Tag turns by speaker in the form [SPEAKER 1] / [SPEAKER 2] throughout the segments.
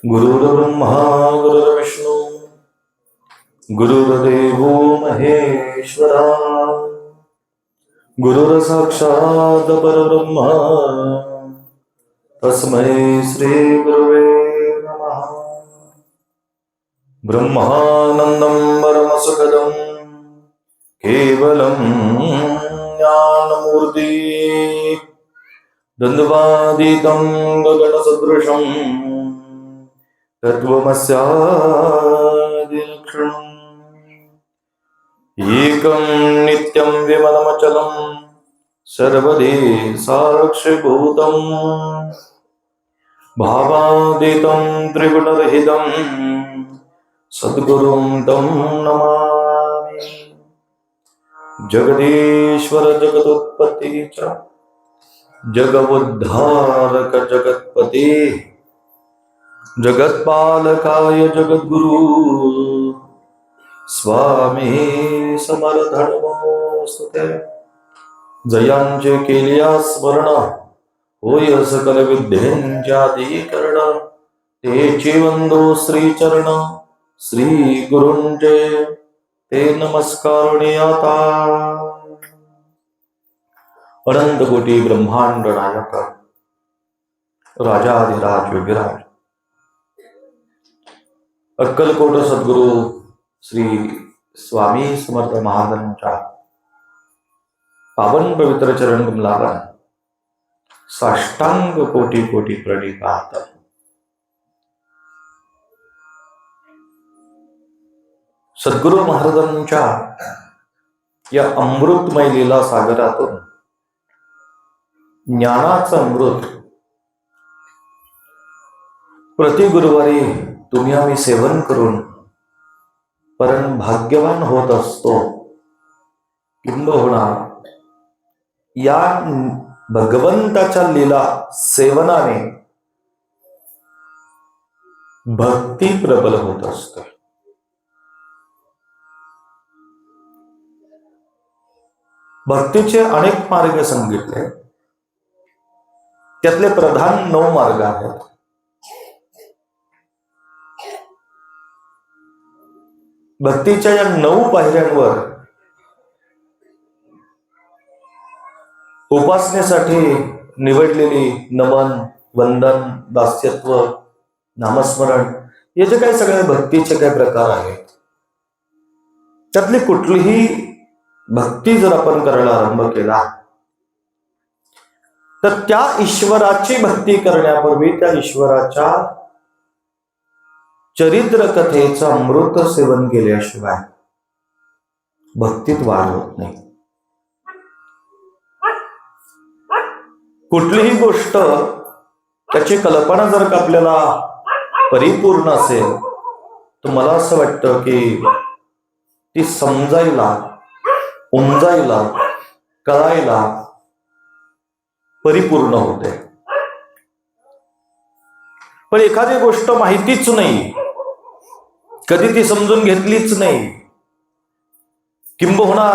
[SPEAKER 1] गुरुर्ब्रह्मा गुरुर्विष्णू गुरुर्देवो महेश्वरा गुरुर्साक्षात् परब्रह्म तस्मै श्री गुरुवे नमः। ब्रह्मानन्दं परमसुखदं केवलं ज्ञानमूर्ति द्वन्द्वातीतं गगनसदृशं तत्त्वमस्यादिलक्षणम् एकं नित्यं विमलमचलं सर्वदि साक्षिभूतं भावातीतं त्रिगुणरहितं सद्गुरुं तं नमामि। जगदीश्वर जगदुत्पत्ति च जगवुद्धारक जगत्पते जगत्पालकाय जगद्गुरु स्वामी समर्थनमोस्तुते। जयांचे केलिया स्मरण होय सकल विद्येंच्याधिकरण तेची वंदो श्रीचरण श्री गुरुंचे ते नमस्कारुणी आता। अनंत कोटी ब्रह्मांड नायक राजाधिराज योगीराज अक्कलकोट सद्गुरु श्री स्वामी समर्थ महाराजांच्या पावन पवित्र चरण कमलावर साष्टांग कोटी कोटी प्रणिपात। सद्गुरु महाराजांच्या या अमृतमय लीला सागरातून ज्ञानाचं अमृत प्रति गुरुवारी तुम्ही आम्ही सेवन करून परम भाग्यवान होत असतो। किंबहुना या भगवंताच्या लीला सेवनाने भक्ती प्रबल होत असते। भक्तीचे अनेक मार्ग सांगितले, त्यातले प्रधान 9 मार्ग आहेत। भक्तीच्या या 9 पायऱ्यांवर उपासनेसाठी निवडलेली नमन, वंदन, दास्यत्व, नामस्मरण हे जे काही सगळे भक्तीचे काही प्रकार आहेत, त्यातली कुठलीही भक्ती जर आपण करायला आरंभ केला तर त्या ईश्वराची भक्ती करण्यापूर्वी त्या ईश्वराच्या चरित्र कथेचं अमृत सेवन केल्याशिवाय भक्तीत वाढ होत नाही। कुठलीही गोष्ट त्याची कल्पना जर का आपल्याला परिपूर्ण असेल तर मला असं वाटतं की ती समजायला, उमजायला, कळायला परिपूर्ण होते। पण एखादी गोष्ट माहितीच नाही, कधी ती समजून घेतलीच नाही, किंबहुना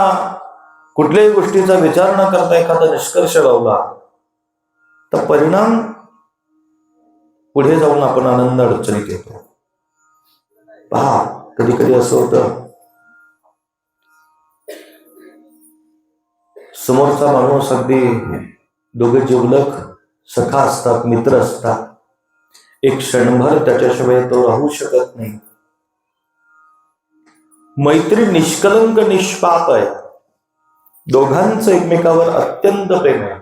[SPEAKER 1] कुठल्याही गोष्टीचा विचार न करता एखादा निष्कर्ष लावला तर परिणाम पुढे जाऊन आपण आनंद अडचणीत येतो। पहा, कधी कधी असं होतं, समोरचा माणूस अगदी दोघे जिवलग सखा असतात, मित्र असतात, एक क्षणभर त्याच्याशिवाय तो राहू शकत नाही। मैत्री निष्कलंक निष्पाप आहे, दोघांचं एकमेकावर अत्यंत प्रेम आहे,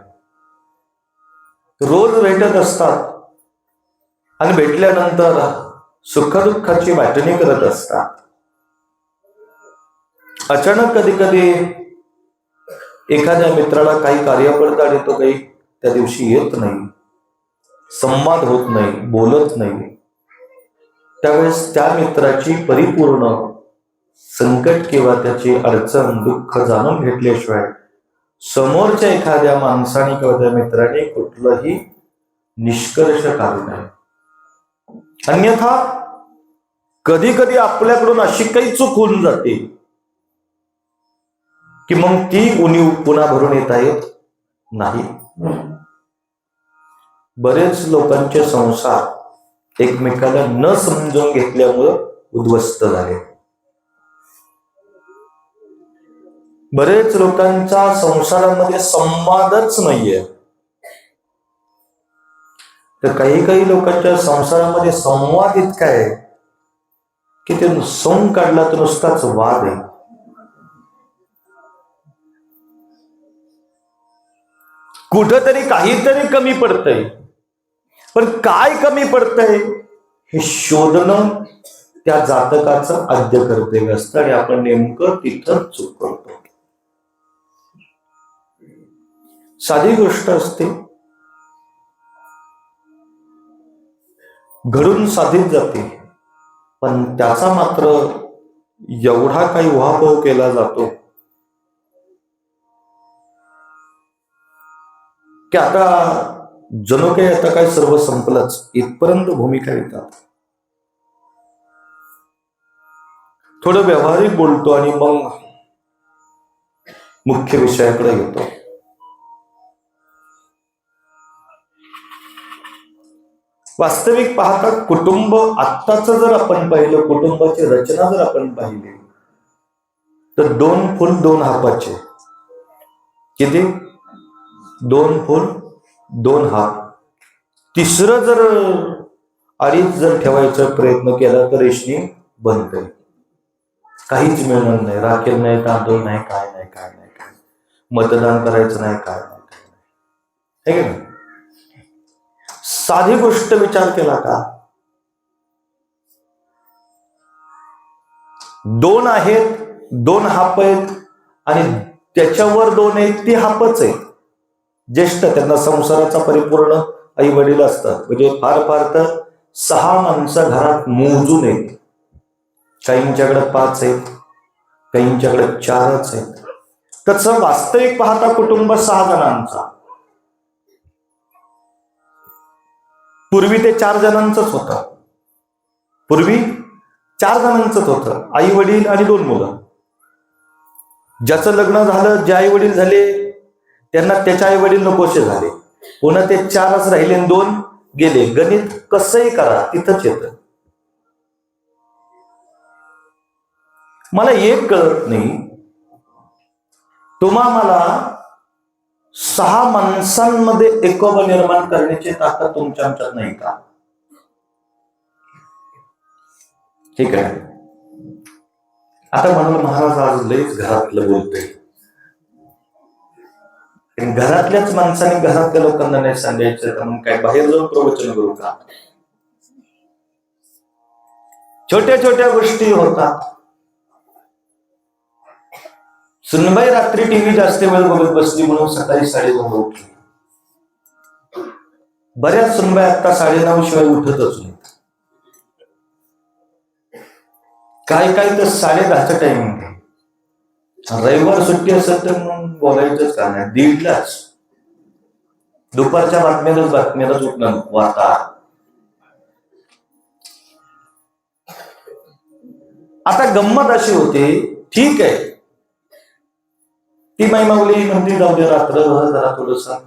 [SPEAKER 1] रोज भेटत असतात आणि भेटल्यानंतर सुखदुःखाची वाटणी करत असतात। अचानक कधी कधी एखाद्या मित्राला काही कार्य पडतं आणि तो काही त्या दिवशी येत नाही, संवाद होत नाही, बोलत नाही, त्यावेळेस त्या मित्राची परिपूर्ण संकट किंवा त्याची अडचण, दुःख जाणून घेतल्याशिवाय समोरच्या एखाद्या माणसाने किंवा त्या मित्राने कुठलंही निष्कर्ष काढू नये। अन्यथा कधी कधी आपल्याकडून अशी काही चूक होऊन जाते की मग ती उणीव पुन्हा भरून येता येत नाही। बरेच लोकांचे संसार एकमेकाला न समजून घेतल्यामुळं उद्ध्वस्त झाले. बरेच लोकांच्या संसारामध्ये संवादच नाहीये. तर काही लोकांच्या संसारामध्ये संवाद इतका आहे की ते सोंग काढला तर नुसताच वाद आहे. कुठंतरी काहीतरी कमी पडतंय, पण काय कमी पडतंय हे शोधणं त्या जातकाचं आद्य कर्तव्य असतं आणि आपण नेमकं तिथं चूक करतो. साधी गोष्ट असते, घडून साधीच जाते, पण त्याचा मात्र एवढा काही उहापोह केला जातो की आता जणू काही आता काय सर्व संपलंच इथपर्यंत भूमिका येतात. थोडं व्यावहारिक बोलतो आणि मग मुख्य विषयाकडे येतो. वास्तविक पाहता कुटुंब आत्ताच जर आपण पाहिलं, कुटुंबाची रचना जर आपण पाहिली तर 2 फूल 2 हापाचे. किती? 2 फूल 2 हाप. तिसरं जर अडीच जर ठेवायचा प्रयत्न केला तर रेशनी बनते. काहीच मिळणार नाही, राखेल नाही, तांदूळ नाही, काय नाही, काय नाही, काय मतदान करायचं नाही, काय नाही, काय नाही. हे की साधी गोष्ट विचार केला का? 2 आहेत, 2 हाप आहेत आणि त्याच्यावर 2 आहेत, ती हापच आहेत. ज्येष्ठ त्यांना संसाराचा परिपूर्ण आई वडील असतात. म्हणजे फार तर 6 माणसं घरात मोजून आहेत. काहींच्याकडे 5 आहेत, काहींच्याकडे 4च आहेत. तसं वास्तविक पाहता कुटुंब 6 जणांचा. पूर्वी ते 4 जणांचंच होतं. पूर्वी 4 जणांचंच होतं, आई वडील आणि 2 मुलं. ज्याचं लग्न झालं, जे आई वडील झाले त्यांना त्याचे आई वडील नकोसे झाले, पुन्हा ते 4च राहिले आणि 2 गेले. गणित कसंही करा तिथंच येतं. मला एक कळत नाही, मला 6 माणसांमध्ये एकोबा निर्माण करण्याची ताकद तुमच्या आमच्यात नाही का? ठीक आहे. आता म्हणून महाराज आज लईच घरातलं बोलतोय. घरातल्याच माणसाने घरातल्या लोकांना नाही सांगायचं तर मग काय बाहेर जाऊन प्रवचन करू का? छोट्या छोट्या गोष्टी होतात. सुनबाई रात्री टीव्ही जास्त वेळ बघत बसली म्हणून सकाळी 9:30 उठली. बऱ्याच सुनबाई आता 9:30 शिवाय उठतच नाही. काय तर 10:30चा टाइमिंग. रविवार सुट्टी असेल तर मग बोलायचंच का नाही. 1:30लाच दुपारच्या बातम्यालाच उठणं वार्ता. आता गंमत अशी होते, ठीक आहे ती बाई माऊली म्हणते जाऊ दे, रात्रभर जरा थोडंसं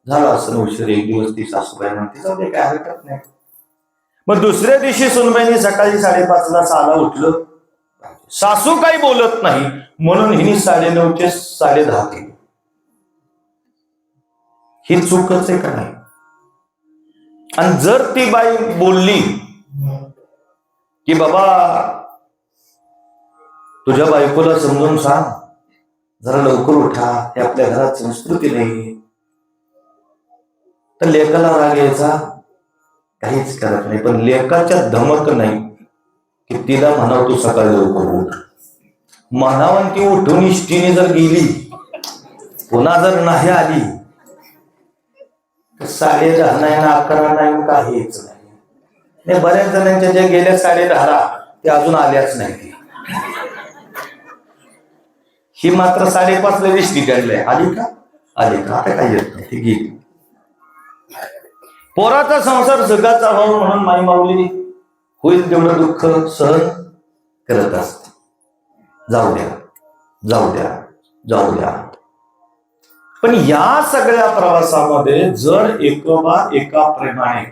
[SPEAKER 1] झालं असं उशीर, 1 दिवस ती सासूबाई म्हणते जाऊ दे, काय हरकत नाही. मग दुसऱ्या दिवशी सुनबाईने सकाळी 5:30ला 6ला उठलं. सासू काही बोलत नाही म्हणून हिने 9:30चे 10:30 केली. ही चूकच आहे का नाही? आणि जर ती बाई बोलली की बाबा तुझ्या बायकोला समजून सांग जरा लवकर उठा, हे आपल्या घरात संस्कृती नाही, तर लेकाला राग यायचा काहीच करत नाही. पण लेकाच्या धमक नाही की तिला म्हणाव तू सकाळी लवकर उठ. म्हणावं ती उठून इष्टीने जर गेली, पुन्हा जर नाही आली तर 10:30 नाही, 11 नाही, काहीच नाही. बऱ्याच जणांच्या ज्या गेल्या 10:30 ते अजून आल्याच नाही. ही मात्र 5:30ला दिसली काढलंय. आली का? आता काय येत नाही, ती गेली. पोराचा संसार जगाचा व्हावा म्हणून माई माऊली होईल तेवढं दुःख सहन करत असते. जाऊ द्या. पण या सगळ्या प्रवासामध्ये जर एका प्रेमाने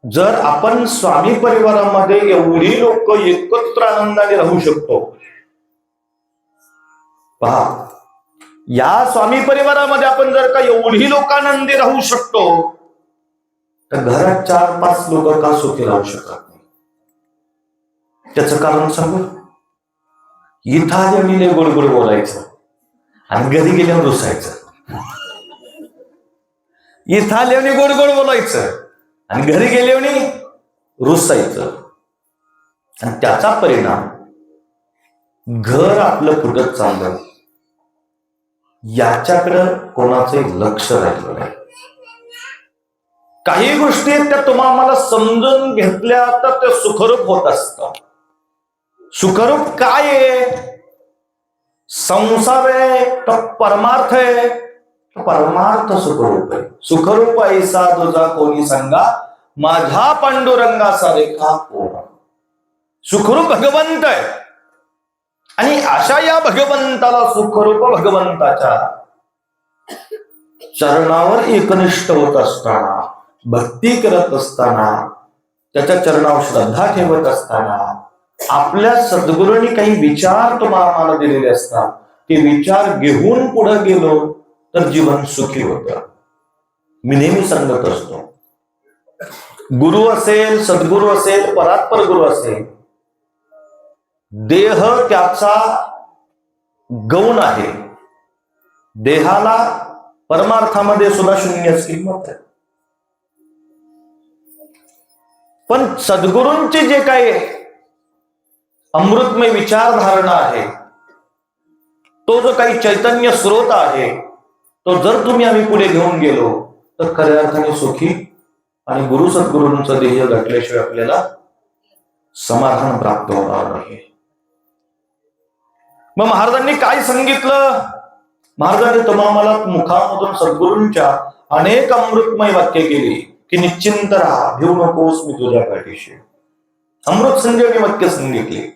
[SPEAKER 1] जर आपण स्वामी परिवारामध्ये एवढी लोक एकत्र आनंदाने राहू शकतो, पहा, या स्वामी परिवारामध्ये आपण जर का एवढी लोक आनंदी राहू शकतो, तर घरात 4-5 लोक का सुखी राहू शकत नाही? त्याचं कारण सांगू. इथं आल्याने गोड गोड बोलायचं आणि घरी गेल्यावर रुसायचं. इथं आल्याने गोड गोड बोलायचं आणि घरी गेल्याने रुसायचं. आणि त्याचा परिणाम घर आपलं फुटत चाललं, याच्याकडं कोणाचे लक्ष राहिलं नाही. काही गोष्टी त्या तुम्हाला समजून घेतल्या तर ते सुखरूप होत असतं. सुखरूप काय आहे? संसार आहे तर परमार्थ आहे? परमार्थ सुखरूप आहे. सुखरूप ऐसा तुझा कोणी सांगा, माझा पांडुरंगाचा रेखा कोण. सुखरूप भगवंत आहे. आणि अशा या भगवंताला, सुखरूप भगवंताच्या चरणावर एकनिष्ठ होत असताना, भक्ती करत असताना, त्याच्या चरणावर श्रद्धा ठेवत असताना, आपल्या सद्गुरूंनी काही विचार तुम्हाला दिलेले असतात, ते विचार घेऊन पुढे गेलो तर जीवन सुखी होतं. मी नेहमी सांगत असतो, गुरु असेल, सद्गुरू असेल, परात्पर गुरु असेल, देह त्याचा गौण आहे. देहाला परमार्थामध्ये सुद्धा शून्यच किंमत आहे. पण सद्गुरूंचे जे काही अमृतमय विचारधारणा आहे, तो जो काही चैतन्य स्रोत आहे, तो जर तुम्ही आम्ही पुढे घेऊन गेलो तर खऱ्या अर्थाने सुखी आणि गुरु सद्गुरूंचं ध्येय गाठल्याशिवाय आपल्याला समाधान प्राप्त होणार नाही. मग महाराजांनी काय सांगितलं? महाराजांनी तुम्हाला मुखामधून सद्गुरूंच्या अनेक अमृतमय वाक्य केली की निश्चिंत राहा, भिवू नकोस, मी तुझ्या पाठीशी. अमृत संजीवनी वाक्य सांगितले.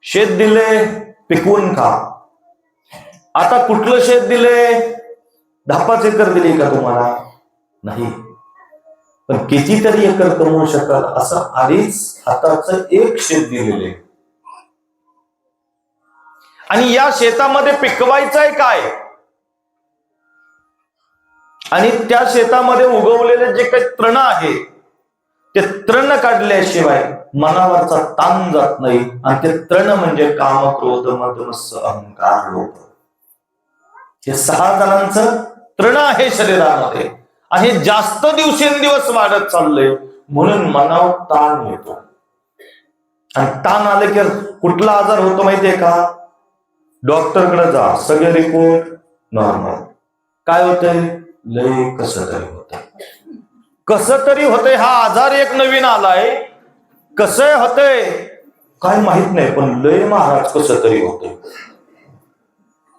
[SPEAKER 1] शेत दिले, पिकवून खा. आता कुठलं शेत दिले? 10-5 एकर दिले का तुम्हाला? नाही. पण कितीतरी एकर कमवू शकाल असं 2.5 हाताचं एक शेत दिलेले. आणि या शेतामध्ये पिकवायचंय काय? आणि त्या शेतामध्ये उगवलेले जे काही तृण आहे, ते तृण काढल्याशिवाय मनावरचा ताण जात नाही. आणि ते तृण म्हणजे काम, क्रोध, मद, मत्सर, अहंकार, लोभ. हे 6 जणांचं तृण आहे शरीरामध्ये. आणि हे जास्त दिवसेंदिवस वाढत चाललंय, म्हणून मनावर ताण येतो. आणि ताण आले की कुठला आजार होतो माहितीये का? डॉक्टरकडे जा, सगळे रिपोर्ट नॉर्मल. काय होतंय? लय कसं तरी होतंय. कसं तरी होतंय. हा आजार एक नवीन आलाय. कसं होतंय काय माहित नाही, पण लय महाराज कसं तरी होतंय.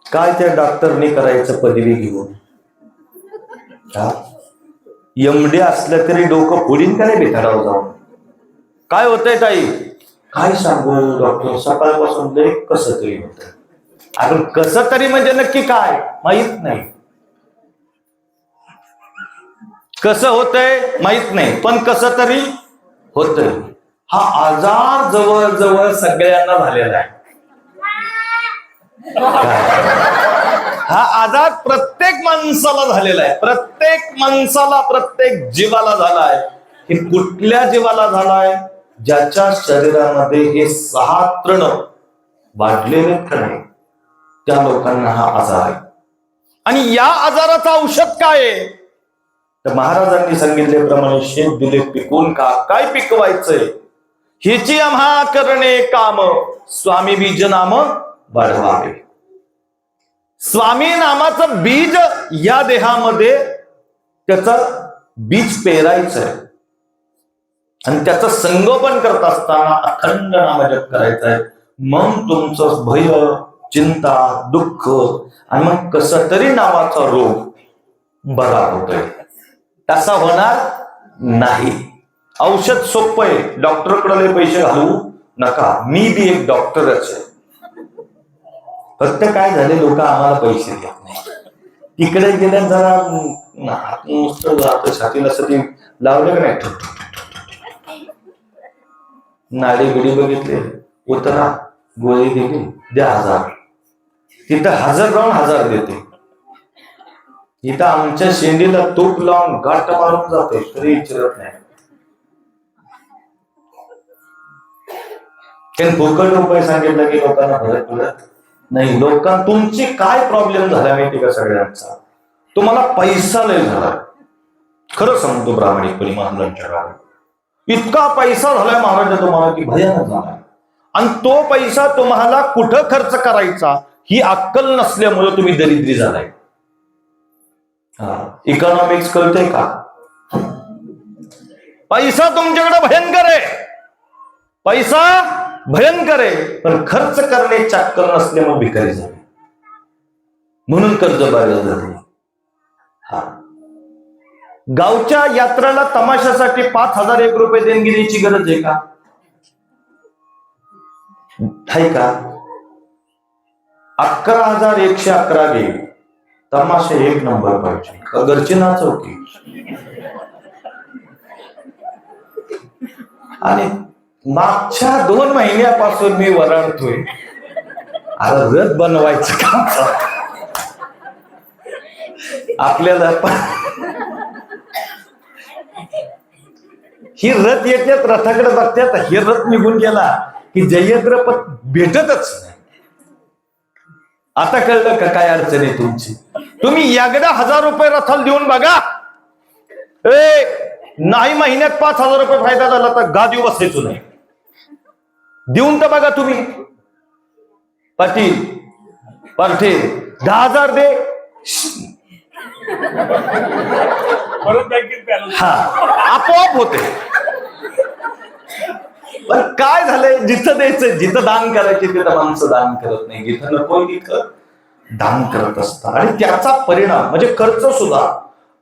[SPEAKER 1] काय त्या डॉक्टरने करायचं पदवी घेऊन? एमडी असलं तरी डोकं फोडीन का नाही बेताडावर जाऊन? काय होतंय ताई? काय सांगू डॉक्टर, सकाळपासून लय कसं तरी होतंय. अरे कसं तरी म्हणजे नक्की काय माहित नाही. कसं होतंय माहित नाही, पण कसं तरी होतंय. हा आजार जवळजवळ सगळ्यांना झालेला आहे. हा आजार प्रत्येक माणसाला झालेला आहे. प्रत्येक माणसाला, प्रत्येक जीवाला झालाय. हे कुठल्या जीवाला झालाय? ज्याच्या शरीरामध्ये हे 6 तृण वाढलेले नाही, त्या लोकांना हा आजार आहे. आणि या आजाराचं औषध काय आहे? तर महाराजांनी सांगितल्याप्रमाणे शेत दिले, पिकवून खा. काय पिकवायचंय? हिची आम्हा करणे काम, स्वामी बीज नाम वाढवावे. स्वामी नामाचं बीज या देहामध्ये, त्याचं बीज पेरायचंय. आणि त्याचं संगोपन करत असताना अखंड नामजप करायचंय. मग तुमचं भय, चिंता, दुःख आणि मग कसं तरी नावाचा रोग बरा होतोय. तसा होणार नाही. औषध सोपं आहे. डॉक्टरकडे पैसे घालवू नका. मी बी एक डॉक्टरच आहे. फक्त काय झाले, लोक आम्हाला पैसे देत नाही. तिकडे गेल्या जरा नुसतं छातीला सती लावलं का नाही, नाडी बिडी बघितले, उतरा, गोळी दिली, द्या 1000. तिथं 1000 राहून 1000 देते. इथं आमच्या शेंडीला तूप लावून गाठ मारून जाते तरी विचारत नाही. फुकट उपाय सांगितलं की लोकांना फरक पडत नाही. लोकांना तुमची काय प्रॉब्लेम झाला माहिती का? सगळ्यांचा तुम्हाला पैसा लय झाला. खरं सांगतो प्रामाणिकपणे, महाराजांच्या काळात इतका पैसा झालाय महाराज तुम्हाला की भयानक झालाय. आणि तो पैसा तुम्हाला कुठं खर्च करायचा ही अक्कल नसल्यामुळे तुम्ही दरिद्री झालाय. इकॉनॉमिक्स कळतंय का? पैसा तुमच्याकडे भयंकर आहे, पैसा भयंकर आहे, पण खर्च करण्याची अक्कल नसल्यामुळे भिकारी झाले, म्हणून कर्ज बाहेर झाले. गावच्या यात्रेला तमाशासाठी 5001 रुपये देणगी द्यायची गरज आहे का? आहे का? 11,111 घे, तमाशा 1 नंबर पाहिजे. घरची नाचवती आणि मागच्या 2 महिन्यापासून मी वराडतोय, आता रथ बनवायचं काम आपल्याला. ही रथ येतात, रथाकडे बघतात, हे रथ निघून गेला की जयद्रपत भेटतच नाही. आता कळलं का काय अडचण आहे तुमची? तुम्ही एकदा 1000 रुपये रथाला देऊन बघा, नाही महिन्यात 5000 रुपये फायदा झाला तर गादी बसायचो नाही. देऊन तर बघा तुम्ही. पाटील पार्थे 10,000 दे, हा आपोआप होते. पण काय झालंय, जिथं द्यायचं, जिथं दान करायचे तिथं माणसं दान करत नाही, जिथं नको तिथं दान करत असतात. आणि त्याचा परिणाम म्हणजे खर्च सुद्धा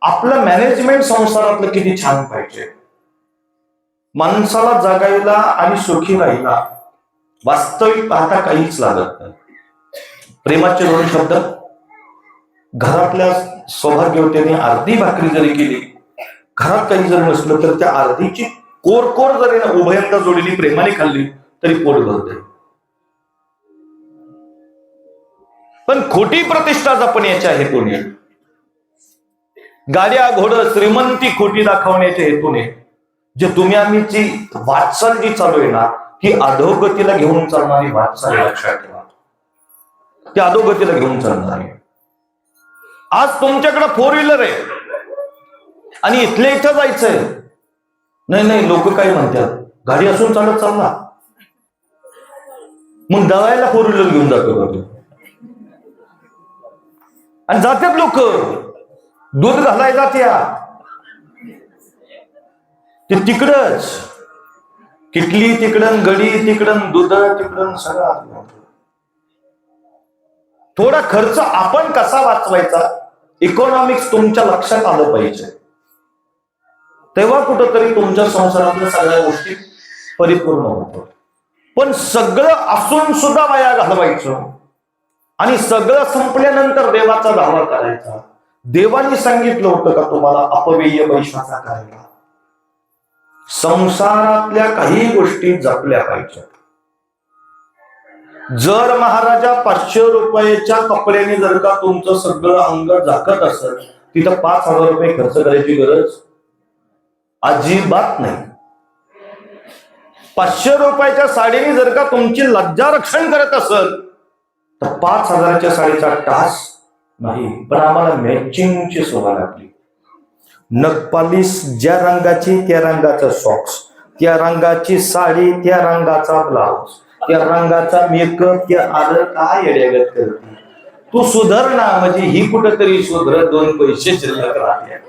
[SPEAKER 1] आपलं मॅनेजमेंट संसारातलं किती छान पाहिजे. माणसाला जगायला आणि सुखी राहायला वास्तविक पाहता काहीच लागत नाही. प्रेमाचे 2 शब्द, घरातल्या सौभाग्यवतीने अर्धी भाकरी जरी केली, घरात काही जरी नसलं तर त्या अर्धीची कोर जरी उभयंता जोडीली प्रेमाने खाल्ली तरी पोट भरते. पण खोटी प्रतिष्ठा जपण्याच्या हेतूने, गाड्या घोडं श्रीमंती खोटी दाखवण्याच्या हेतूने जे तुम्ही आम्ही जी वाटचाल जी चालू आहे ना, ही अधोगतीला घेऊन चालणारी वाटचाल, लक्षात ठेवा. ती अधोगतीला घेऊन चालणार आहे. आज तुमच्याकडे 4 व्हीलर आहे आणि इथल्या इथं जायचंय, नाही लोक काय म्हणतात, गाडी असून चालत चालला, मग दवायला 4 व्हीलर घेऊन जातो आणि जातात लोक. दूध घालायला ते तिकडच, किटली तिकडं, गडी तिकडं, दूध तिकडं, सगळं. थोडा खर्च आपण कसा वाचवायचा, इकॉनॉमिक्स तुमच्या लक्षात आलं पाहिजे. तेव्हा कुठंतरी तुमच्या संसारातल्या सगळ्या गोष्टी परिपूर्ण होतात. पण सगळं असून सुद्धा वाया घालवायचं आणि सगळं संपल्यानंतर देवाचा दावा करायचा. देवाने सांगितलं होतं का तुम्हाला अपव्यय पैशाचा करायला? संसारातल्या काही गोष्टी जपल्या पाहिजेत. जर महाराजा 500 रुपयाच्या कपड्याने जर का तुमचं सगळं अंग झाकत असेल, तिथं 5,000 रुपये खर्च करायची गरज अजिबात नाही. 500 रुपयाच्या साडीने जर का तुमची लज्जा रक्षण करत असेल तर 5,000च्या साडीचा टास नाही. पण आम्हाला मॅचिंगची सवय लागली. नखपालिश ज्या रंगाची त्या रंगाचा सॉक्स, त्या रंगाची साडी त्या रंगाचा ब्लाउज, त्या रंगाचा मेकअप, त्या आलं काय येड्यागत करते. तू सुधर ना, म्हणजे ही कुठंतरी सुधर, 2 पैसे शिल्लक राहते.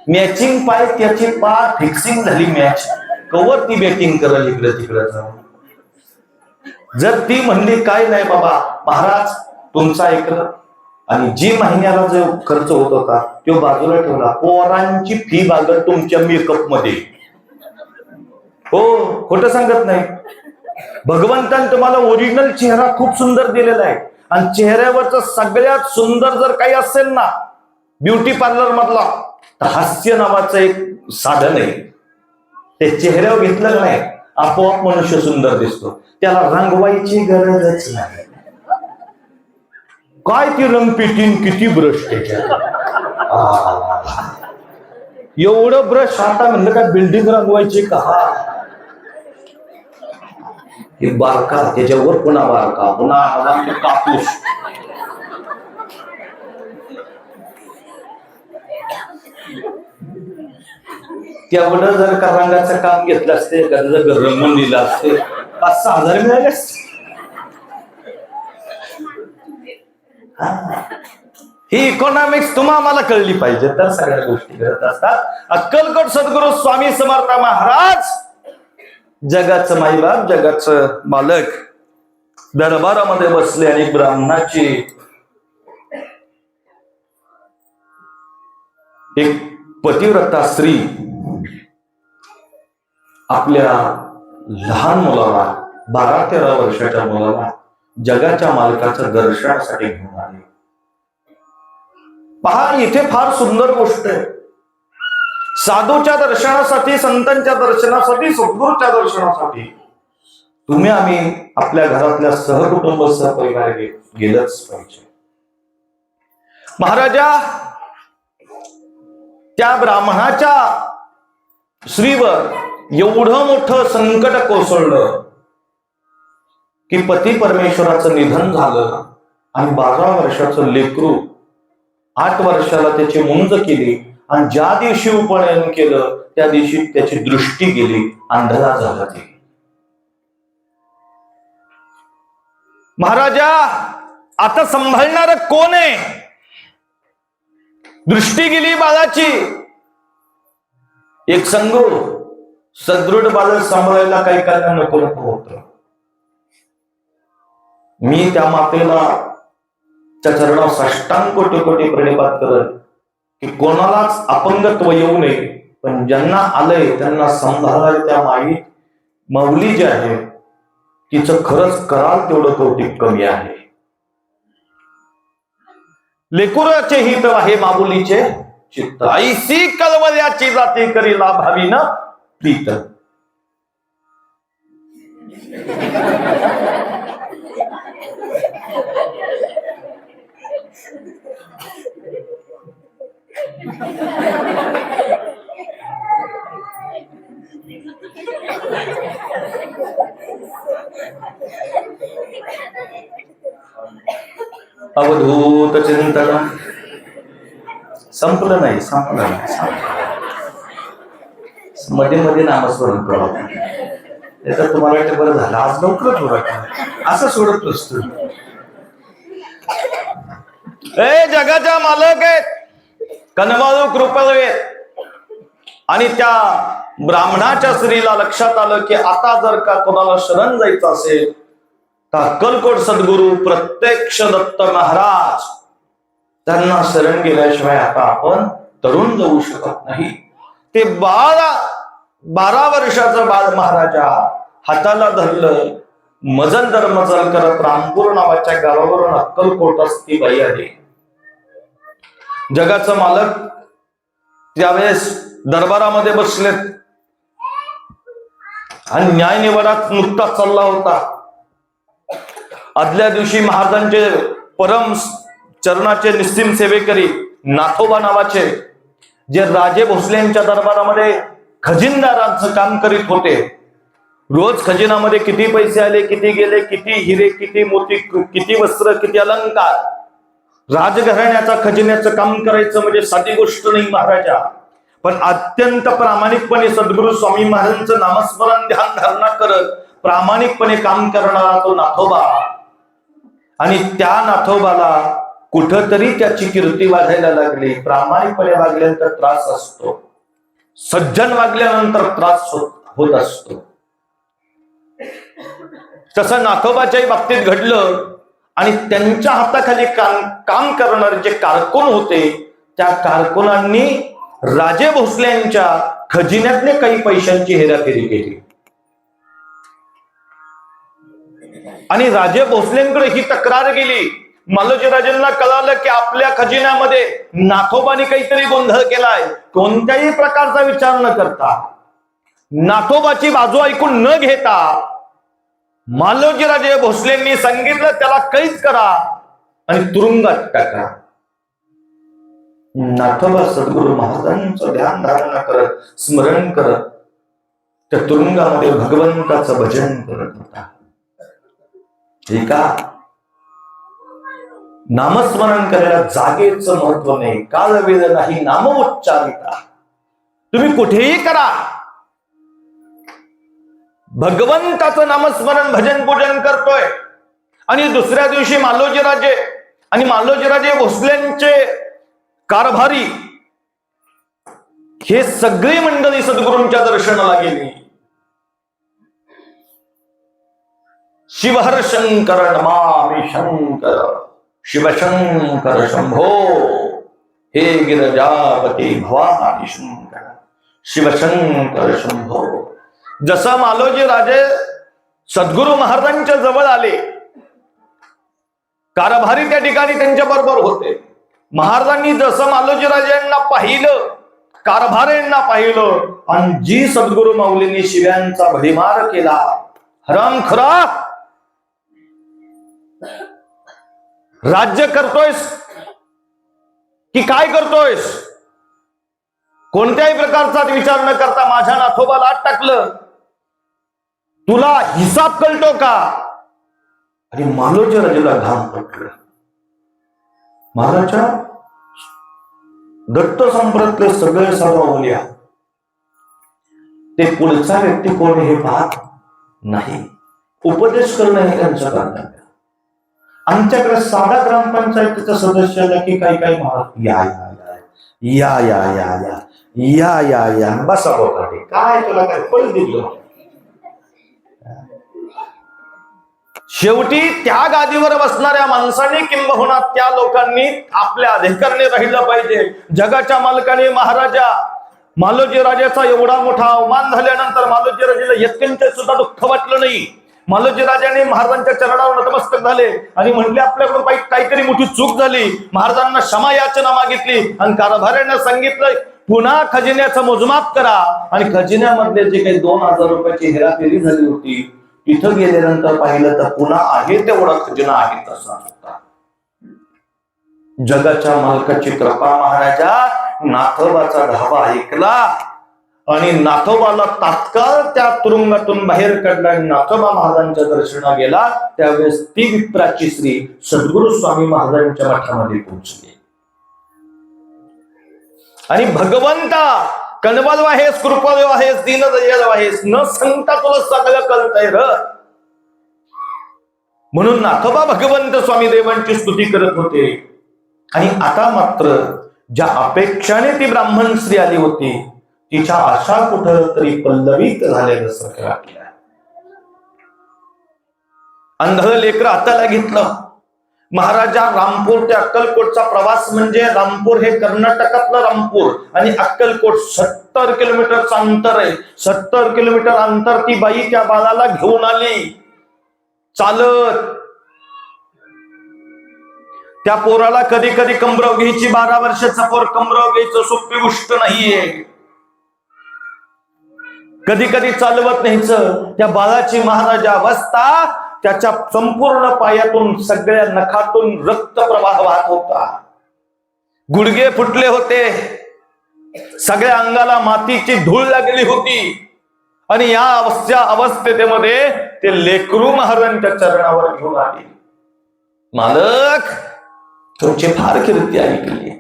[SPEAKER 1] मॅचिंग पाय त्याची फिक्सिंग झाली मॅच, कवर ती बॅटिंग करल इकडे तिकडे जाऊन. जर ती म्हणली काय नाही बाबा महाराज तुमचा ऐकलं, आणि जी महिन्याला जो खर्च होत होता तो बाजूला ठेवला, पोरांची फी बागत तुमच्या मेकअप मध्ये. हो, खोटं सांगत नाही. भगवंताने तुम्हाला ओरिजिनल चेहरा खूप सुंदर दिलेला आहे, आणि चेहऱ्यावरच सगळ्यात सुंदर जर काही असेल ना ब्युटी पार्लर मधला, तर हास्य नावाचं एक साधन आहे. ते चेहऱ्यावर घेतलं नाही आपोआप मनुष्य सुंदर दिसतो, त्याला रंगवायची गरजच नाही. काय ती रंगपेटी किती ब्रश त्याच्यात, एवढं ब्रश आता म्हणलं का बिल्डिंग रंगवायची का? हे बारका त्याच्यावर पुन्हा बारका पुन्हा कापूस. तेवढं जर का रंगाचं काम घेतलं असते, एखादं जर रंगून दिलं असते 5-6 हजार मिळाले असते. ही इकॉनॉमिक्स तुम्हाला कळली पाहिजे, तर सगळ्या गोष्टी करत असतात. अक्कलकोट सद्गुरू स्वामी समर्थ महाराज जगाचं माईबाप, जगाचं मालक, दरबारामध्ये बसले आणि ब्राह्मणाची एक पतिव्रता स्त्री आपल्या लहान मुलाला, 12-13 वर्षाच्या मुलाला जगाच्या मालकाचं दर्शनासाठी घेऊन आले. पहा, इथे फार सुंदर गोष्ट आहे. साधूच्या दर्शनासाठी, संतांच्या दर्शनासाठी, सद्गुरूच्या दर्शनासाठी तुम्ही आम्ही आपल्या घरातल्या सहकुटुंब सहपरिवार गेलंच पाहिजे. महाराजा त्या ब्राह्मणाच्या स्त्रीवर एवढं मोठं संकट कोसळलं की पती परमेश्वराचं निधन झालं आणि 12 वर्षाचं लेकरू 8 वर्षाला त्याची मुंज केली आणि ज्या दिवशी उपनयन केलं त्या दिवशी त्याची दृष्टी गेली, अंधळा झाला ते. महाराजा आता सांभाळणार कोण आहे? दृष्टी गेली बाळाची. एक संघ सदृढ बाळ सांभाळायला काही काय नको नको होत. मी त्या मातेला त्या चरणावर साष्टांग कोटी कोटी प्रणिपात करत की कोणालाच अपंगत्व येऊ नये, पण ज्यांना आलंय त्यांना सांभाळायला त्या माई माऊली जी आहे तिचं खरंच कराल तेवढं कौतिक कमी आहे. लेकुराचे हित आहे माऊलीचे चित्त, ऐसी कळवल्याची जाती करी लाभावी न प्रीत. अवधूत चिंतन संपलं नाही, संपलं नाही. मध्ये मध्ये नामस्मरण करा. त्याचं तुम्हाला वाटतं बरं झालं आज लवकरच होत असं सोडत नसतो. जगाच्या मालक आहेत, कनवाळू कृपाळू आहेत. आणि त्या ब्राह्मणाच्या स्त्रीला लक्षात आलं की आता जर का कोणाला शरण जायचं असेल तर अक्कलकोट सद्गुरू प्रत्यक्ष दत्त महाराज त्यांना शरण गेल्याशिवाय आता आपण तरुण जाऊ शकत नाही. ते 12 वर्षाचं बाळ महाराजा हाताला धरलं, मजल दर मजल करत रामपूर नावाच्या गावावरून अक्कलकोटास ती बाई आली. जगाचं मालक त्यावेळेस दरबारामध्ये बसलेत आणि न्याय निवाडात नुकताच चालला होता. आदल्या दिवशी महाराजांचे परम चरणाचे निस्सिम सेवेकरी नाथोबा नावाचे जे राजे भोसले यांच्या दरबारामध्ये खजिनदारांचं काम करीत होते. रोज खजिनामध्ये किती पैसे आले, किती गेले, किती हिरे, किती मोती, किती वस्त्र, किती अलंकार, राजघराण्याचा खजिन्याचं काम करायचं म्हणजे साधी गोष्ट नाही महाराजा. पण अत्यंत प्रामाणिकपणे सद्गुरू स्वामी महाराजांचं नामस्मरण ध्यान धारणा करत प्रामाणिकपणे काम करणारा तो नाथोबा. आणि त्या नाथोबाला कुठंतरी त्याची कीर्ती वाढायला लागली. प्रामाणिकपणे वागल्यानंतर त्रास असतो, सज्जन वागल्यानंतर त्रास होत असतो. तसं नाथोबाच्याही बाबतीत घडलं. आणि त्यांच्या हाताखाली काम करणारे जे कारकून होते त्या कारकुनांनी राजे भोसले यांच्या खजिन्यातले काही पैशांची हेराफेरी केली. आणि राजे भोसलेंकडे ही तक्रार गेली. मालोजीराजेंना कळालं की आपल्या खजिन्यामध्ये नाथोबाने काहीतरी गोंधळ केलाय. कोणत्याही प्रकारचा विचार न करता नाथोबाची बाजू ऐकून न घेता मालोजीराजे भोसलेंनी सांगितलं त्याला कैद करा आणि तुरुंगात टाका. नाथोबा सद्गुरु महाराजांचं ध्यान धारणा करत, स्मरण करत त्या तुरुंगामध्ये भगवंताचं भजन करत होता. एका नामस्मरण करायला जागेचं महत्व नाही, काल वेळ नाही नाम उच्चारिता. तुम्ही कुठेही करा, भगवंताचं नामस्मरण भजन पूजन करतोय. आणि दुसऱ्या दिवशी मालोजीराजे आणि मालोजीराजे भोसलेंचे कारभारी हे सगळी मंडळी सद्गुरूंच्या दर्शनाला गेली. शिवहर शंकर नमामि शंकर, शिवशंकर शंभो, हे गिरजापती भवानी शंकर, शिवशंकर शंभो. जसं मालोजी राजे सद्गुरु महाराजांच्या जवळ आले, कारभारी त्या ठिकाणी त्यांच्या बरोबर होते. महाराजांनी जसं मालोजी राजांना पाहिलं, कारभाऱ्यांना पाहिलं, आणि जी सद्गुरु माऊलींनी शिव्यांचा भडीमार केला, हराम खरा राज्य करतोयस की काय करतोयस, कोणत्याही प्रकारचा विचार न करता माझ्या नाथोबाला आत टाकलं, तुला हिसाब कळतो का. आणि मालोजी राजेला घाम पटलं. महाराजा दत्त संप्रदायातले सगळे साधू ते पुढचा व्यक्ती कोण हे पाहत नाही. उपदेश करणं हे त्यांचं कर्तव्य. आमच्याकडे साधा ग्रामपंचायतीचा सदस्याला की काही काही महाराज या या या या या या या या बसा बोकाटे, काय तुला काय पळ दिलं. शेवटी त्या गादीवर बसणाऱ्या माणसाने किंबहुना त्या लोकांनी आपल्या अधिकाराने राहिलं पाहिजे. जगाच्या मालकाने महाराजा मालोजी राजाचा एवढा मोठा अवमान झाल्यानंतर मालोजी राजाला यत्किंचित सुद्धा दुःख वाटलं नाही. मालोजी राजाने महाराजांच्या चरणावर नतमस्तक झाले आणि म्हटले आपल्याकडून काहीतरी मोठी चूक झाली. महाराजांना क्षमा याचना मागितली आणि कारभाऱ्यांना सांगितलं पुन्हा खजिन्याचं मोजमाप करा. आणि खजिन्यामधले जे काही 2000 रुपयाची हेराफेरी झाली होती, तिथं गेल्यानंतर पाहिलं तर पुन्हा आहे तेवढा खजिना आहे तसा होता. जगाच्या मालकाची कृपा. महाराजा नाथोबाचा धावा ऐकला आणि नाथोबाला तात्काळ त्या तुरुंगातून बाहेर काढला आणि नाथोबा महाराजांच्या दर्शना गेला. त्यावेळेस ती विप्राची स्त्री सद्गुरु स्वामी महाराजांच्या मठामध्ये पोहोचली आणि भगवंता कणबल आहेस, कृपाळू आहेस, दीनदयाळू आहेस, न सांगता तुला सगळं कळतंय र. म्हणून नाथोबा भगवंत स्वामी देवांची स्तुती करत होते. आणि आता मात्र ज्या अपेक्षाने ती ब्राह्मण स्त्री आली होती, तिच्या आशा कुठं तरी पल्लवित झालेलं सगळं वाटलं. अंध लेकर हाताला घेतलं. महाराजा रामपूर ते अक्कलकोटचा प्रवास म्हणजे रामपूर हे कर्नाटकातलं रामपूर आणि अक्कलकोट 70 किलोमीटरचं अंतर आहे. 70 किलोमीटर अंतर ती बाई त्या बाळाला घेऊन आली चालत. त्या पोराला कधी कधी कमरव घ्यायची. 12 वर्षाचा पोर कमरव घ्यायचं सोपी गोष्ट नाहीये. कधी कधी चालवत न्यायचं. त्या बाळाची महाराजा अवस्था, त्याच्या संपूर्ण पायातून सगळ्या नखातून रक्त प्रवाह वाहत होता. गुडघे फुटले होते, सगळ्या अंगाला मातीची धूळ लागली होती. आणि या अवस्थेमध्ये ते लेकरू महाराजांच्या चरणावर घेऊन आले. मालक, तुमची फार कीर्ती ऐकली.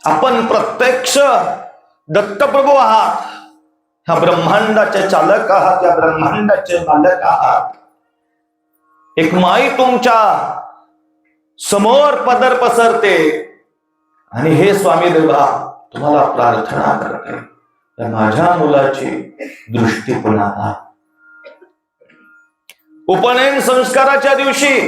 [SPEAKER 1] आपण प्रत्यक्ष दत्तप्रभू आहात, ह्या ब्रह्मांडाचे चालक आहात, या ब्रह्मांडाचे मालक आहात. एक माई तुमच्या समोर पदर पसरते आणि हे स्वामी देवा तुम्हाला प्रार्थना करते, तर माझ्या मुलाची दृष्टी पुन्हा. उपनयन संस्काराच्या दिवशी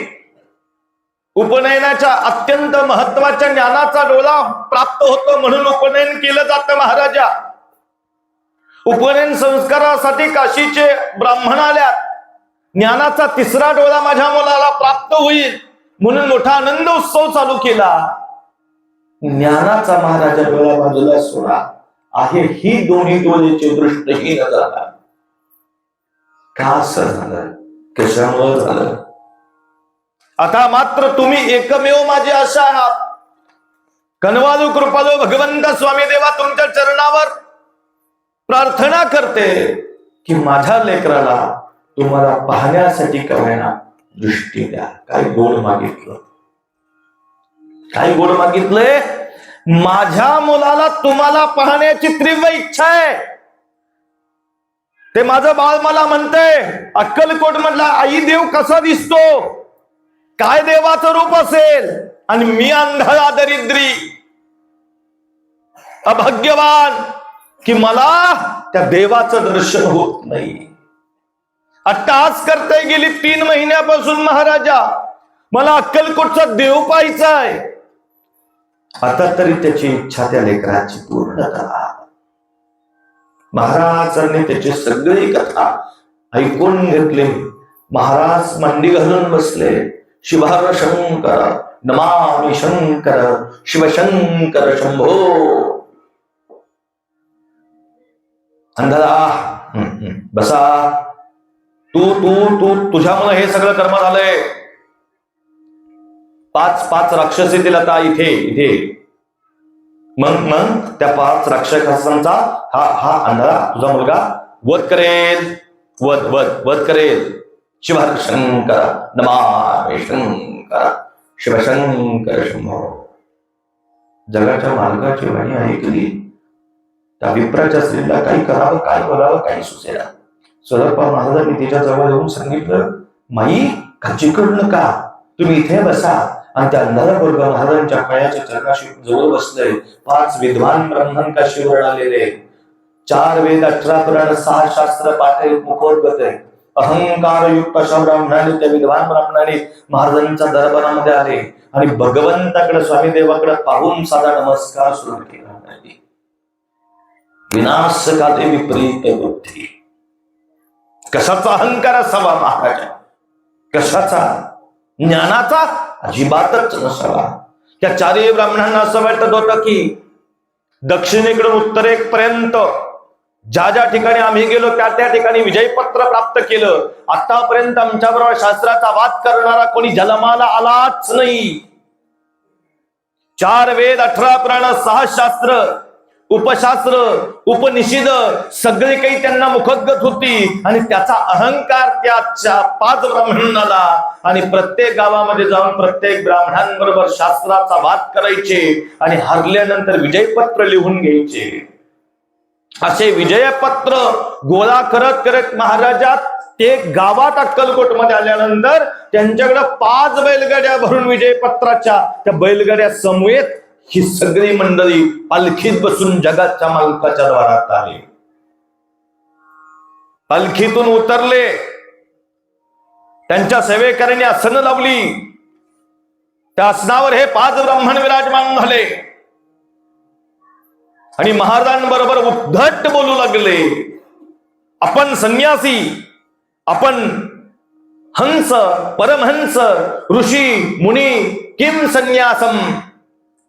[SPEAKER 1] उपनयनाच्या अत्यंत महत्वाच्या ज्ञानाचा डोळा प्राप्त होतो म्हणून उपनयन केलं जातं. महाराजा उपनयन संस्कारासाठी काशीचे ब्राह्मण आल्यात. ज्ञानाचा 3रा डोळा माझ्या मुलाला प्राप्त होईल म्हणून मोठा आनंद उत्सव चालू केला. ज्ञानाचा महाराजा डोळा बाजूला सोडा आहे ही दोन्ही डोळ्याची दृष्टीहीन झाला. का असं झालं? कशामुळे झालं? आता मात्र तुम्ही एकमेव माझे आशा आहात. कनवालू कृपालू भगवंत स्वामी देवा, तुमच्या चरणावर प्रार्थना करते की माझ्या लेकराला तुम्हाला पाहण्यासाठी कळणार दृष्टी द्या. काय गोड मागितलं? काय गोड मागितलंय? माझ्या मुलाला तुम्हाला पाहण्याची तीव्र इच्छा आहे. ते माझं बाळ मला म्हणतंय, अक्कलकोट मधला आई देव कसा दिसतो, काय देवाचं रूप असेल, आणि मी अंधळा दरिद्री अभाग्यवान की मला त्या देवाचं दर्शन होत नाही. अट्टहास करते गेली 3 महिन्यापासून महाराजा, मला अक्कलकोटचा देव पाहायचा आहे. आता तरी त्याची इच्छा त्या लेकराची पूर्ण करा. महाराजांनी त्याची सगळी कथा ऐकून घेतली. महाराज मांडी घालून बसले. शिवहर शंकर नमामि शंकर शिवशंकर शंभो. अंधळा बसा. तू तू तू तुझ्यामुळे हे सगळं कर्म झालंय. 5 राक्षस येतील आता इथे इथे. मग त्या 5 राक्षसांचा हा अंधळा तुझा मुलगा वध करेल. वध करेल. शिवहर शंकर नमामि शंकर शिवशंकर शंभो. जगाच्या मालकाची वाणी ऐकली. त्या विप्राच्या स्त्रीला काही करावं, काय बोलावं, काही सुचेना. सोदरपा महाराजांनी तिच्या जवळ येऊन सांगितलं, माई चिकड नका, तुम्ही इथे बसा. आणि त्या अंधारा बरोबर महाराजांच्या पायाच्या चरणाशी जवळ बसले. 5 विद्वान ब्राह्मण काशीवर आलेले. 4 वेद 18 पुराण 6 शास्त्र पाठ मुखोद्गत आहे. अहंकार युक्त अशा ब्राह्मणाने, त्या विद्वान ब्राह्मणाने महाराजांच्या दरबारामध्ये आले आणि भगवंताकडे स्वामी देवाकडे पाहून साधा नमस्कार सुरू केला. विनाश काते विपरीत बुद्धी. कशाचा अहंकार असावा महाराजा? कशाचा? ज्ञानाचा अजिबातच नसावा. त्या 4 ब्राह्मणांना असं वाटत होतं की दक्षिणेकडून उत्तरेपर्यंत ज्या ज्या ठिकाणी आम्ही गेलो त्या ठिकाणी विजयपत्र प्राप्त केलं. आतापर्यंत आमच्याबरोबर शास्त्राचा वाद करणारा कोणी जन्माला आलाच नाही. 4 वेद 18 पुराण 6 शास्त्र उपशास्त्र उपनिषद सगळे काही त्यांना मुखोद्गत होती. आणि त्याचा अहंकार त्या 5 ब्राह्मणांना. आणि प्रत्येक गावामध्ये जाऊन प्रत्येक ब्राह्मणांबरोबर शास्त्राचा वाद करायचे आणि हरल्यानंतर विजयपत्र लिहून घ्यायचे. असे विजयपत्र गोळा करत करत महाराजात ते गावात अक्कलकोट मध्ये आल्यानंतर त्यांच्याकडे 5 बैलगाड्या भरून विजयपत्राच्या त्या बैलगाड्या समवेत ही सगळी मंडळी पालखीत बसून जगाच्या मालकाच्या द्वारात आले. पालखीतून उतरले. त्यांच्या सेवेकऱ्यांनी आसन लावली. त्या आसनावर हे 5 ब्राह्मण विराजमान झाले आणि महाराजांबरोबर उद्धट बोलू लागले. आपण संन्यासी, आपण हंस परमहंस ऋषी मुनी किम संन्यासम.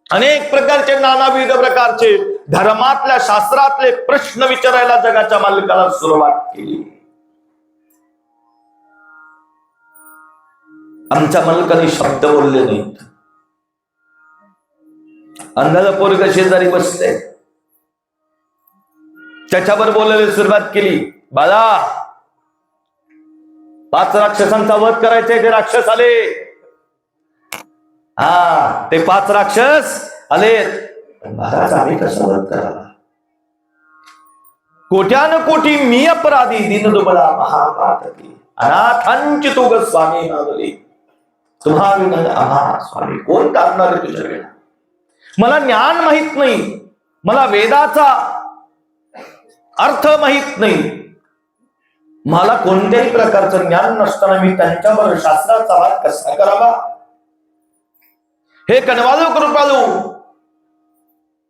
[SPEAKER 1] अनेक प्रकारचे नानाविध प्रकारचे धर्मातल्या शास्त्रातले प्रश्न विचारायला जगाच्या मालकाला सुरुवात केली. आमच्या मालकाने शब्द बोलले नाहीत. अंधाला पोरग शेजारी बसले. त्याच्यावर बोलायला सुरुवात केली. बाळा, 5 राक्षसांचा वध करायचे. ते राक्षस आले. ते 5 राक्षस आले. महाराज, आम्ही कसं वध करावा? कोट्यान कोटी मी अपराधी दीनदुबळा महापातकी अनाथांची तू ग स्वामी मागली. तुम्हा विना आम्हा स्वामी कोण टाकणार तुझ्या विना? मला ज्ञान माहित नाही. मला वेदाचा अर्थ माहित नाही. मला कोणत्याही प्रकारचं ज्ञान नसताना मी त्यांच्यावर शास्त्राचा वाद कसा करावा? हे कनवालू कृपालू,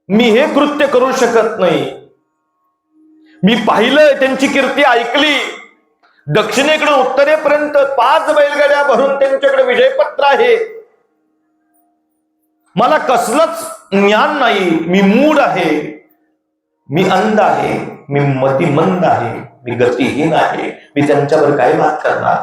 [SPEAKER 1] मी हे कृत्य करू शकत नाही. मी पाहिलं, त्यांची कीर्ती ऐकली. दक्षिणेकडून उत्तरेपर्यंत 5 बैलगाड्या भरून त्यांच्याकडे विजयपत्र आहे. मला कसलंच ज्ञान नाही. मी मूढ आहे. मी अंध आहे, मी मतिमंद आहे, मी गतिहीन आहे, मी त्यांच्यावर काय वाद करणार?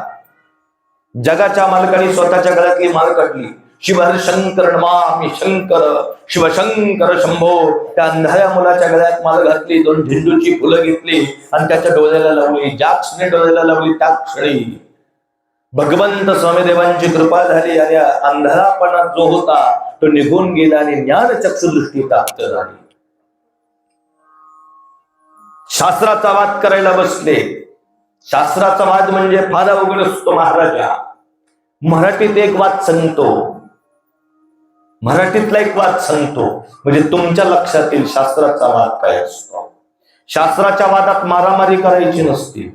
[SPEAKER 1] जगाच्या मालकाने स्वतःच्या गळ्यातली माल काढली. शिवहर शंकर नमामि शंकर, शिवशंकर शंभो. त्या अंधाऱ्या मुलाच्या गळ्यात माल घातली, 2 झेंडूची फुलं घेतली आणि त्याच्या डोळ्याला लावली. ज्या क्षणी डोळ्याला लावली त्या क्षणी भगवंत स्वामी देवांची कृपा झाली आणि अंधारापणा जो होता तो निघून गेला आणि ज्ञान चक्षुदृष्टी प्राप्त झाली. शास्त्राचा वाद करायला बसले. शास्त्राचा वाद म्हणजे फार अवघड असतो महाराजा. मराठीत एक वाद सांगतो, मराठीतला एक वाद सांगतो म्हणजे तुमच्या लक्षात येईल शास्त्राचा वाद काय असतो. शास्त्राच्या वादात मारामारी करायची नसते.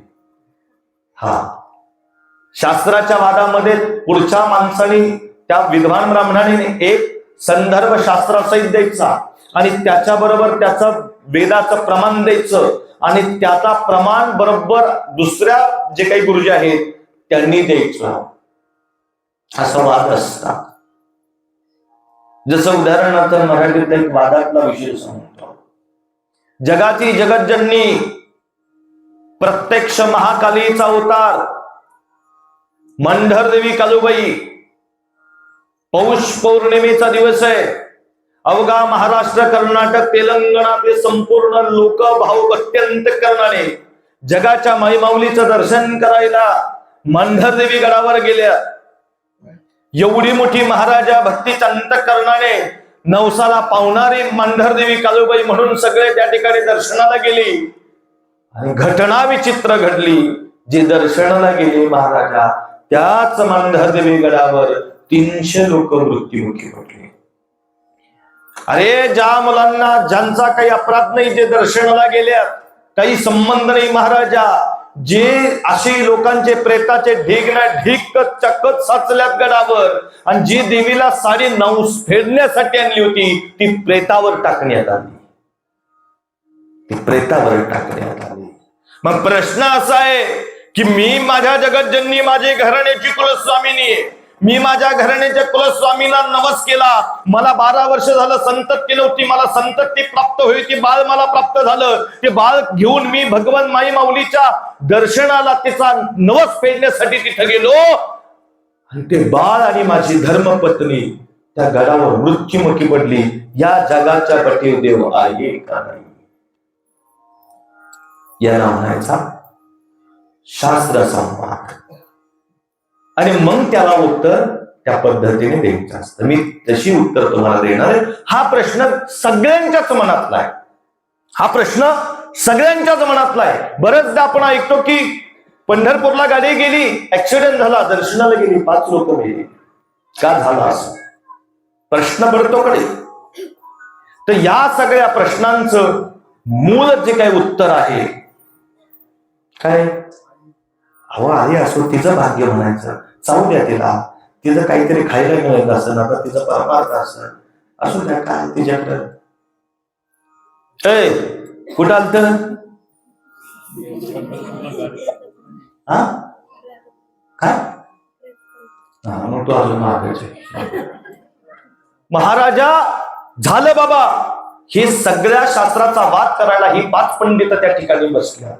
[SPEAKER 1] शास्त्राच्या वादामध्ये पुढच्या माणसाने, त्या विद्वान ब्राह्मणाने एक संदर्भ शास्त्रासहित द्यायचा आणि त्याच्याबरोबर त्याचं वेदाचं प्रमाण द्यायचं आणि त्याचा प्रमाण बरोबर दुसऱ्या जे काही गुरुजी आहेत त्यांनी द्यायचं. असा वाद असतात. जसं उदाहरणार्थ मराठीत एक वादातला विषय सांगतो. जगाची जगज्जननी प्रत्यक्ष महाकालीचा अवतार मंढर देवी कालूबाई. पौष पौर्णिमेचा दिवस आहे. अवघा महाराष्ट्र, कर्नाटक, तेलंगणातील संपूर्ण लोक भाव अत्यंत करणारे जगाच्या माईमाऊलीचं दर्शन करायला मंढर देवी गडावर गेल्या. एवढी मोठी महाराजा भक्तीच्या अंतःकरणाने नवसाला पावणारी मंढर देवी कालूबाई म्हणून सगळे त्या ठिकाणी दर्शनाला गेली. आणि घटना विचित्र घडली. जे दर्शनाला गेले महाराजा त्याच मंढर देवी गडावर 300 लोक मृत्युमुखी पडले. अरे ज्या मुलांना ज्यांचा काही अपराध नाही, जे दर्शनाला गेल्या, काही संबंध नाही महाराजा, जे अशी लोकांचे प्रेताचे ढीग ना ढीक चक्कत साचल्यात गडावर आणि जी देवीला साडी नवस फेडण्यासाठी आणली होती ती प्रेतावर टाकण्यात आली. ती प्रेतावर टाकण्यात आली. मग प्रश्न असा आहे की मी माझ्या जगज्जननी, माझी घराण्याची कुलस्वामिनी आहे, मी माझ्या घराण्याच्या कुलस्वामीला नवस केला. मला 12 वर्ष झालं संतती नव्हती, मला संतती प्राप्त होईल, ती बाळ मला प्राप्त झालं. ते बाळ घेऊन मी भगवान माई माऊलीच्या दर्शनाला तिचा नवस फेडण्यासाठी तिथे गेलो आणि ते बाळ आणि माझी धर्मपत्नी त्या गडावर मृत्युमुखी पडली. या जगाच्या पाठीवर देव आहे का नाही याला म्हणायचा शास्त्र संवाद. आणि मग त्याला उत्तर त्या पद्धतीने द्यायचं असतं. मी तशी उत्तर तुम्हाला देणार आहे. हा प्रश्न सगळ्यांच्याच मनातला आहे. हा प्रश्न सगळ्यांच्याच मनातला आहे. बरेचदा आपण ऐकतो की पंढरपूरला गाडी गेली, ऍक्सिडेंट झाला, दर्शनाला गेली, 5 लोक गेली. का झाला असं प्रश्न पडतो कडे. तर या सगळ्या प्रश्नांचं मूळ जे काही उत्तर आहे काय, अहो आई असो तिचं भाग्य म्हणायचं, चालू द्या तिला, तिचं काहीतरी खायला मिळत असं, आता तिचं परमार्थ असं असू द्या, काय तिच्याकडं. कुठं आलत काय मग तो अजून मागायचे. महाराजा झालं बाबा. हे सगळ्या शास्त्राचा वाद करायला ही 5 पंडित त्या ठिकाणी बसल्या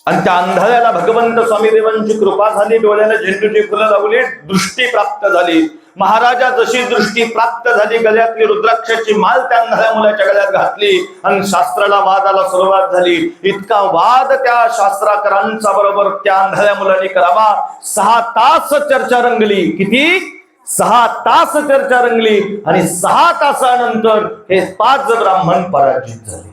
[SPEAKER 1] आणि त्या अंधाऱ्याला भगवंत स्वामी देवांची कृपा झाली. डोळ्याला झेंडूची फुलं लावली, दृष्टी प्राप्त झाली. महाराजा जशी दृष्टी प्राप्त झाली, गळ्यातली रुद्राक्षाची माल त्या अंधाऱ्या मुलाच्या गळ्यात घातली आणि शास्त्राला वादाला सुरुवात झाली. इतका वाद त्या शास्त्राकरांचा बरोबर त्या अंधाऱ्या मुलाने करावा. 6 तास चर्चा रंगली. किती? 6 तास चर्चा रंगली आणि 6 तासानंतर हे 5 ब्राह्मण पराजित झाले.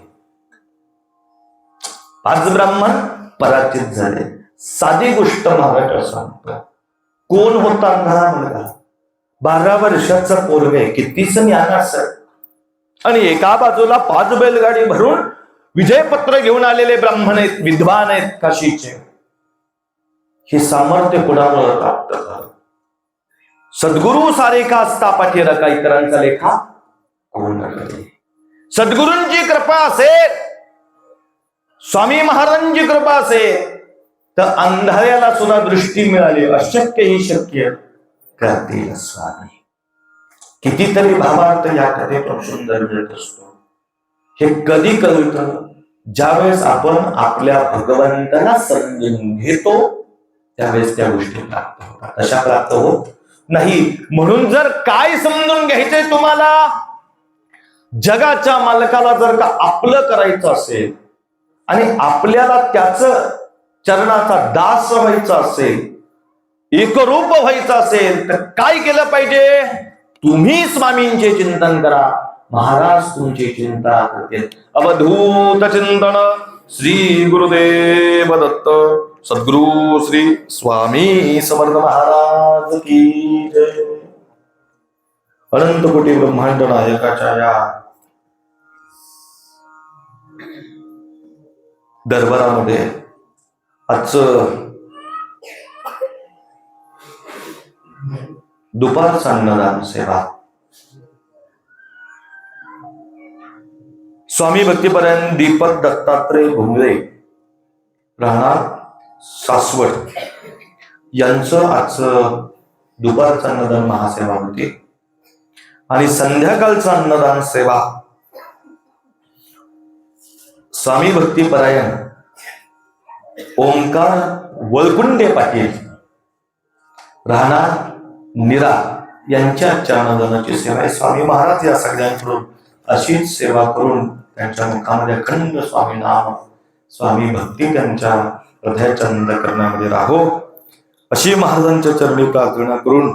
[SPEAKER 1] 5 ब्राह्मण पराजित झाले. साधी गोष्ट महाराज सांगतो. कोण होता अंधारा मुलगा? 12 वर्षाचा पोरगा आहे, कितीच ज्ञान असेल. आणि एका बाजूला 5 बैलगाडी भरून विजयपत्र घेऊन आलेले ब्राह्मण आहेत, विद्वान आहेत काशीचे. हे सामर्थ्य कुणामुळे प्राप्त झालं? सद्गुरु सारेखा असता पाठीरा काही इतरांचा लेखा कोण करे. सद्गुरूंची कृपा असेल, स्वामी महाराजांची कृपा असेल तर अंधाऱ्याला सुद्धा दृष्टी मिळाली. अशक्य ही शक्य करतील स्वामी. कितीतरी भावार्थ या कथेतून सुंदर मिळत असतो. हे कधी कळतं? ज्यावेळेस आपण आपल्या भगवंताला समजून घेतो त्यावेळेस त्या गोष्टी प्राप्त होतात, अशा प्राप्त होत नाही. म्हणून जर काय समजून घ्यायचंय तुम्हाला, जगाच्या मालकाला जर का आपलं करायचं असेल आणि आपल्याला त्याच चरणाचा दास व्हायचा असेल, एकरूप व्हायचं असेल, तर काय केलं पाहिजे? तुम्ही स्वामींचे चिंतन करा, महाराज तुमची चिंता करतील. अवधूत चिंतन श्री गुरुदेव दत्त सद्गुरु श्री स्वामी समर्थ महाराज की जय. अनंत कोटी ब्रह्मांड नायकाच्या या दरबारामध्ये आजचं दुपारचं अन्नदान सेवा स्वामी भक्तिपरायण दीपक दत्तात्रय भुमरे राहणार सासवड यांचं आजचं दुपारचं अन्नदान महासेवा होती. आणि संध्याकाळचं अन्नदान सेवा स्वामी भक्तिपरायण ओंकार वळकुंडे पाटील राहणार निरा यांच्या चरणदानाची सेवा आहे. स्वामी महाराज या सगळ्यांकडून अशीच सेवा करून त्यांच्या मुखामध्ये अखंड स्वामी नाम स्वामी भक्ती त्यांच्या हृदयाच्या अंतःकरणामध्ये राहो अशी महाराजांच्या चरणी प्रार्थना करून